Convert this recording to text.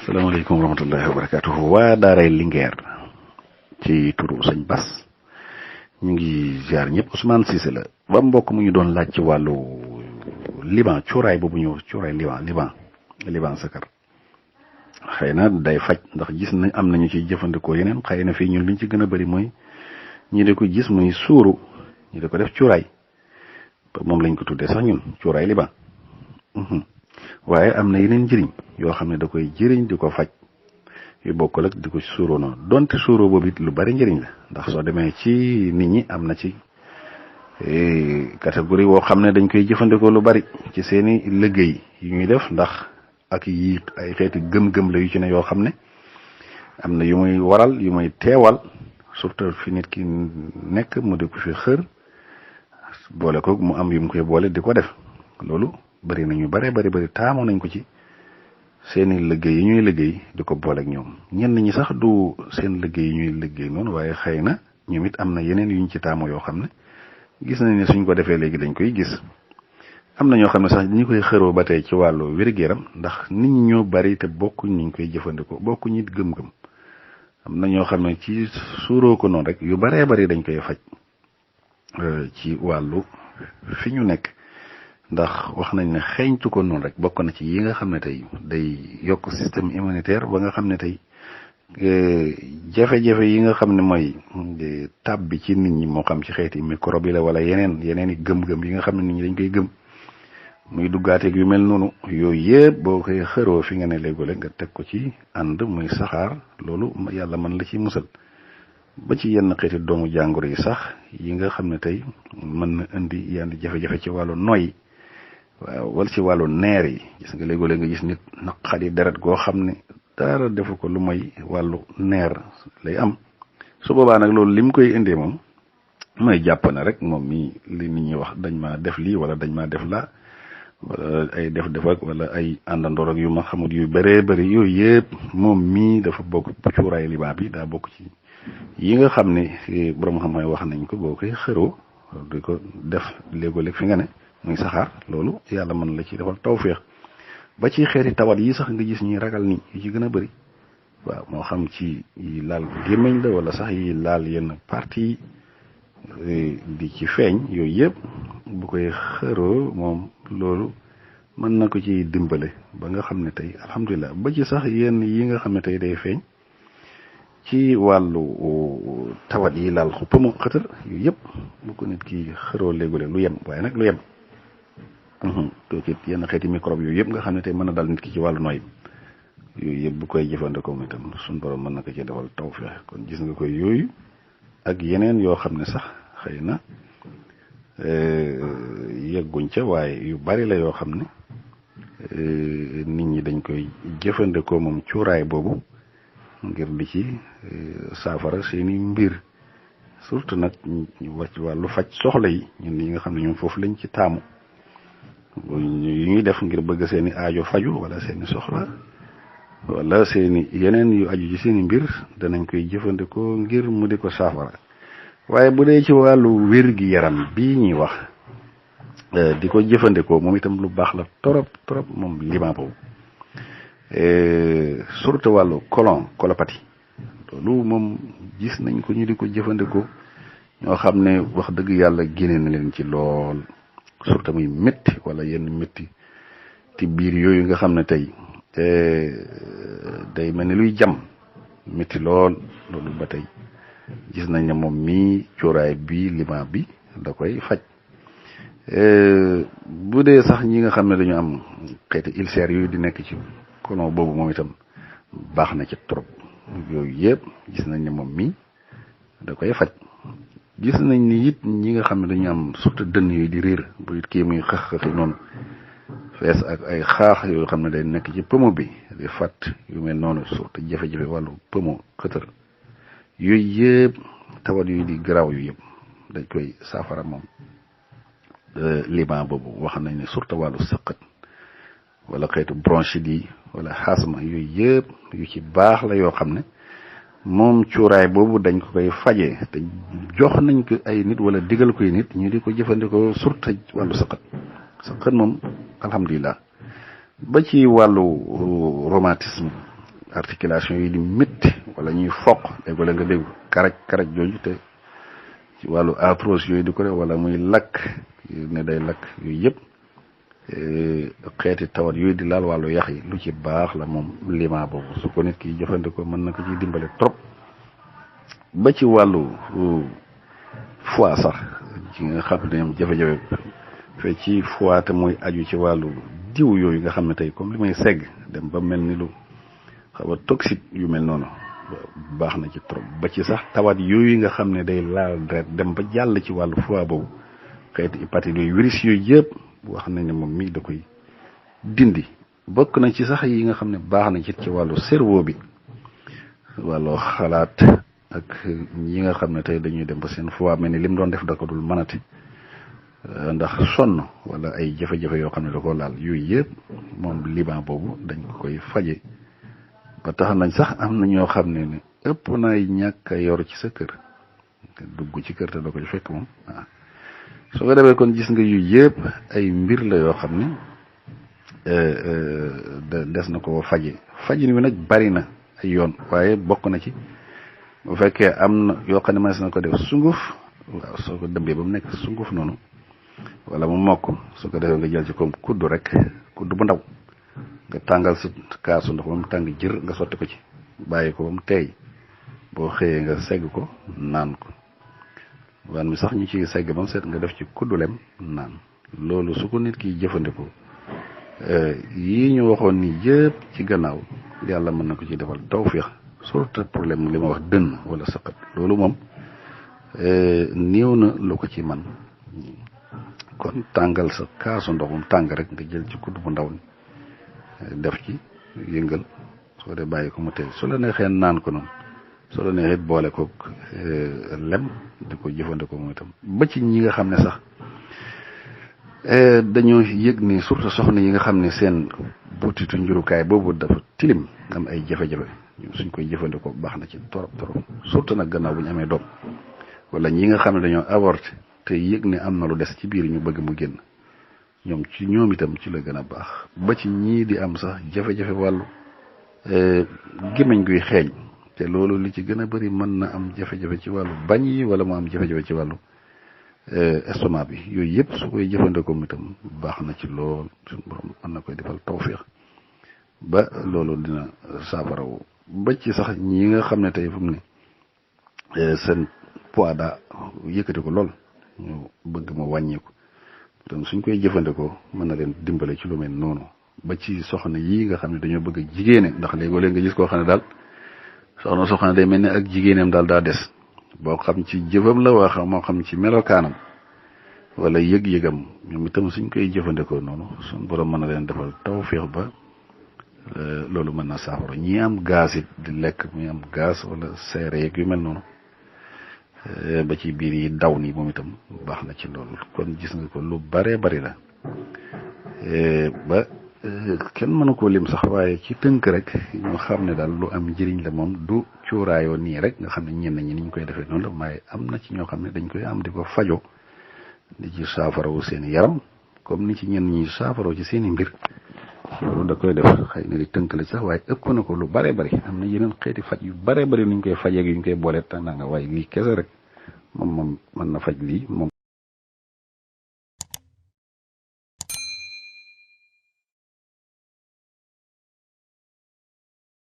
salaamaaleykum wa rahmatullahi wa barakaatuhu waa daaray Linguère ci turu sëñ Bas ñu ngi ziar ñëpp. Ousmane Cissé la ba mbokk mu ñu doon laaj ci wàllu liban cuuraay boobu ñëw cuuraay liban sakar xëy na day faj ndax gis nañ am nañu ciy jëfandikoo yeneen xëy na fii ñun liñ ci gën a bëri mooy ñi di ko gis muy suuru ñi di ko def cuuraay moom lañ ko tuddee sax ñun cuuraay liban waaye am na yeneen njëriñ yoo xam ne da koy jëriñ di ko faj yu bokkul ak di ko suuroo noonu donte suuroo boobu it lu bari njëriñ la ndax soo demee ci nit ñi am na ci catégorie woo xam ne dañ koy jëfandikoo lu bari ci seeni liggéey yu ñuy def ndax ak yi ay xeeti gëm-gëm la yu ci ne yoo xam ne am na yu muy waral yu muy teewal surtout fi nit ki nekk mu di ko fi xër boole ko mu am yu mu koy boole di ko def loolu bari na ñu bari taamu nañ ko ci seeni liggéey yi ñuy liggéey di ko boole ak ñoom ñenn ñi sax du seen liggéey yi ñuy liggéey noonu waaye xëy na ñoom it am na yeneen yuñ ci taamu yoo xam ne gis nañ ne suñ ko defee léegi dañ koy gis am na ñoo xam ne sax dañu koy xëroo ba tey ci wàllu wér-gu-yaram ndax nit ñi ñoo bari te bokkuñ ñu koy jëfandikoo bokkuñ it gëm-gëm am na ñoo xam ne ci suuroo ko noonu rek yu baree bari dañ koy faj ci wàllu fi ñu nekk. ndax wax nañ ne xeeñtu ko noonu rek bokk na ci yi nga xam ne tey day yokk système immunitaire ba nga xam ne tey jafe-jafe yi nga xam ne mooy tab bi ci nit ñi moo xam ci xeeti microbe yi la wala yeneen i gëm-gëm yi nga xam ne nit ñi dañ koy gëm muy duggaateeg yu mel noonu yooyu yëpp boo koy xëroo fi nga ne léegole nga teg ko ci ànd muy saxaar loolu yàlla mën la ci musal ba ci yenn xeeti doomu jàngoro yi sax yi nga xam ne tey mën na indi yenn jafe-jafe ci wàllu noy waaw wala ci wàllu neer yi gis nga léegoo-léeg nga gis nit naqari deret goo xam ne dara defu ko lu mooy wàllu neer lay am su boobaa nag loolu lim koy indee moom mooy jàpp na rek moom mi li nit ñi wax dañ maa def lii wala dañ maa def laa wala ay def ak wala ay àndandoor ak yu ma xamut yu bëree bëri yooyu yëpp moom mii dafa bokk cuuraay liban bi daa bokk ci yi nga xam ne borom xam-xam wax nañ ko boo koy xëroo di ko def léegoo-léeg fi nga ne muy saxaar loolu yàlla mën la ci defal tawféex ba ci xeeti tawat yi sax nga gis ñuy ragal ni yu ci gën a bëri waaw moo xam ci yi laal gémmiñ la wala sax yi laal yenn partie di ci feeñ yooyu yëpp bu koy xëroo moom loolu mën na ko ci dimbale ba nga xam ne tey alhamdulilah ba ci sax yenn yi nga xam ne tey day feeñ ci wàllu tawat yi laal xuppama xëtër yooyu yëpp bu ko nit ki xëroo léegule lu yem waaye nag lu yem kooku it yenn xeeti microbe yooyu yëpp nga xam ne tey mën na dal nit ki ci wàllu nooy yooyu yëpp bu koy jëfandikoo moom itam suñu borom mën na ko ci defal tawfeex kon gis nga koy yooyu ak yeneen yoo xam ne sax xëy na yegguñ ca waaye yu bari la yoo xam ne nit ñi dañ koy jëfandikoo moom cuuraay boobu ngir di ci saafara seeni mbir surtout nag ñu wax ci wàllu faj soxla yi ñun yi nga xam ne ñoom foofu lañ ci taamu yu ñuy def ngir bëgg seeni aajo faju wala seeni soxla wala seeni yeneen yu aju ci seeni mbir danañ koy jëfandikoo ngir mu di ko saafara waaye bu dee ci wàllu wér gi yaram bii ñuy wax di ko jëfandikoo moom itam lu baax la torop moom liban boobu surtout wàllu colopathie loolu moom gis nañ ko ñu di ko jëfandikoo ñoo xam ne wax dëgg yàlla génne na leen ci lool surtout muy métti wala yenn métti ci biir yooyu nga xam ne tey day mel ni luy jam métti lool loolu ba tey gis nañ ne moom mii cuuraay bi liban bi da koy faj bu dee sax ñi nga xam ne dañu am xeeti ulcère yooyu di nekk ci colon boobu moom itam baax na ci trop yooyu yëpp gis nañ ne moom mii da koy faj gis nañ ni it ñi nga xam ne dañu am surtout dënn yooyu di riir bu it kii muy xëx-xëxi noonu fees ak ay xaax yoo xam ne day nekk ci pëmo bi di fàtt yu mel noonu surtout jafe-jafe wàllu pëmo xëtër yooyu yëpp tawat yooyu di garaaw yu yëpp dañ koy saafara moom liban boobu wax nañ ne surtout wàllu sëqët wala xeetu bronchite yi wala xasma yooyu yëpp yu ci baax la yoo xam ne moom cuuraay boobu dañ ko koy fajee te jox nañ ko ay nit wala digal koy nit ñu di ko jëfandikoo surtout wàllu sëqët moom alhamdulilah ba ci wàllu rhumatisme articulation yi di métti wala ñuy foq dégg wala nga dégg karaj jooju te ci wàllu arthrose yooyu di ko def wala muy lakk ne day lakk yooyu yëpp xeeti tawat yooyu di laal wàllu yax yi lu ci baax la moom lima boobu su ko nit ki jëfandikoo mën na ko ciy dimbale trop ba ci wàllu foie sax ci nga xam ne jafe-jafe fe ci foie te muy aju ci wàllu diw yooyu nga xam ne tey comme li may segg dem ba mel ni lu xaw a toxique yu mel noonu baax na ci trop ba ci sax tawat yooyu nga xam ne day laal deret dem ba jàll ci wàllu foie boobu xeeti hépatite yooyu virus yooyu yëpp wax nañ ne moom mii da koy dindi bokk na ci sax yi nga xam ne baax na ci wàllu cerveau bi wàllu xalaat ak ñi nga xam ne tey dañuy dem ba seen foie mel ni lim doon def da ko dul mënati ndax sonn wala ay jafe-jafe yoo xam ne da ko laal yooyu yëpp moom liban boobu dañ ko koy faje ba tax nañ sax am na ñoo xam ne ëpp naay ñàkk a yor ci sa kër dugg ci kër te da ko fekk moom waaw soo ko defee kon gis nga yu yëpp ay mbir la yoo xam ne des na ko fajin wi nag bari na ay yoon waaye bokk na ci bu fekkee am na yoo xam ne mas na ko def sunguf waaw soo ko dëmbee ba mu nekk sunguf noonu wala mu mokk su ko defee nga jël ci comme kuddu rek kuddu bu ndaw nga tàngal sa kaasu ndox ba mu tàng jër nga sotti ko ci bàyyi ko ba mu teey boo xëyee nga segg ko naan ko waan mi sax ñu ci segg ba mu set nga def ci kuddu lem naan loolu su ko nit ki jëfandikoo yii ñu waxoon ni yëpp ci gannaaw yàlla mën na ko ci defal tawfiix surtout problème li ma wax dënn wala saqat loolu moom néew na lu ko ci man kon tàngal sa kaasu ndoxum tàng rek nga jël ci kudd bu ndaw ni def ci yëngal soo dee bàyyi ko mu tey su la neexee naan ko noonu soo la neexee boole ko lem di ko jëfandikoo mooy itam ba ci ñi nga xam ne sax dañoo yëg ni surtout soxna yi nga xam ne seen butitu njurukaay boobu dafa tilim am ay jafe-jafe suñ koy jëfandikoo baax na ci torop surtout nag gannaaw bu ñu amee doom wala ñi nga xam ne dañoo avorté te yëg ne am na lu des ci biir ñu bëgg mu génn ñoom itam ci la gën a baax ba ci ñii di am sax jafe-jafe wàllu gémmiñ guy xeeñ te loolu li ci gën a bari mën na am jafe-jafe ci wàllu bañ yi wala mu am jafe-jafe ci wàllu estomac bi yooyu yëpp su koy jëfandikoo itam baax na ci lool suñu borom mën na koy defal tawfiix ba loolu dina saafarawu ba ci sax ñi nga xam ne tey fu mu ne seen poids daa yëkkati ko lool ñu bëgg mu wàññeeku donc suñ koy jëfandikoo mën na leen dimbale ci lu mel noonu ba ci soxna yii nga xam ne dañoo bëgg a jigéene ndax léegoo-léeg nga gis koo xam ne daal soxna day mel ne ak jigéeneem daal daa des boo xam ci jëfam la waa moo xam ci melokaanam wala yëg-yëgam ñoom itam suñ koy jëfandikoo noonu suñ borom mën na leen defal tawféex ba loolu mën na saafara ñi am gaz it di lekk muy am gaz wala seere yeeg yu mel noonu ba ci biir yi daw nii moom itam baax na ci loolu kon gis nga ko lu baree bari la ba kenn mënu koo lim sax waaye ci tënk rek ñu xam ne daal lu am njëriñ la moom du cuuraayoo nii rek nga xam ne ñenn ñi niñ koy defee noonu la waaye am na ci ñoo xam ne dañ koy am di ko fajo di ci saafarawu seen yaram comme ni ci ñenn ñi saafaraw ci seen i mbir loolu da koy def xëy na di tënk la sax waaye ëpp na ko lu bare bari am na yeneen xeeti faj yu bare bari nuñ koy fajeeg yu ñu koy boolee tànn nga waaye lii kese rek moom mën na faj lii moom